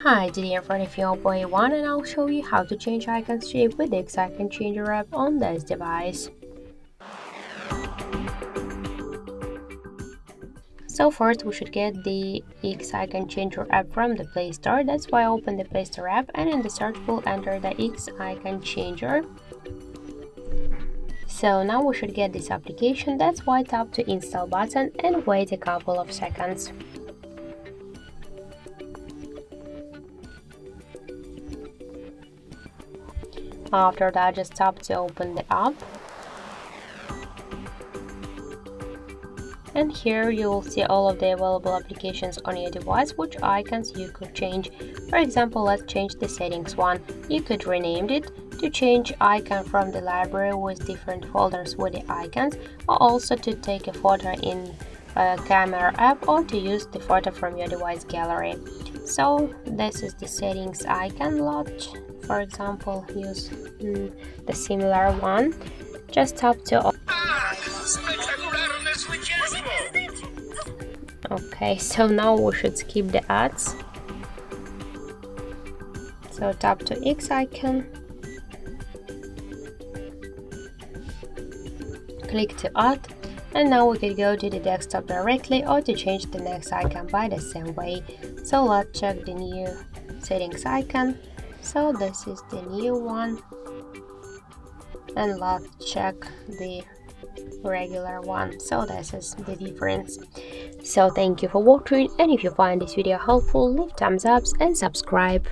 Hi, today I'm running for OPPO A1 and I'll show you how to change icon shape with the X-Icon Changer app on this device. So first we should get the X-Icon Changer app from the Play Store. That's why I open the Play Store app and in the search we'll enter the X-Icon Changer. So now we should get this application. That's why tap to install button and wait a couple of seconds. After that, just tap to open the app. And here you will see all of the available applications on your device, which icons you could change. For example, let's change the settings one. You could rename it to change icon from the library with different folders with the icons, or also to take a photo in a camera app or to use the photo from your device gallery. So this is the settings icon. Let's, for example, use the similar one. Just tap to Okay, so now we should skip the ads. So tap to X icon, click to add, and now we could go to the desktop directly or to change the next icon by the same way. So let's check the new settings icon. So this is the new one, and let's check the regular one. So this is the difference. So thank you for watching, and if you find this video helpful, leave thumbs up and subscribe.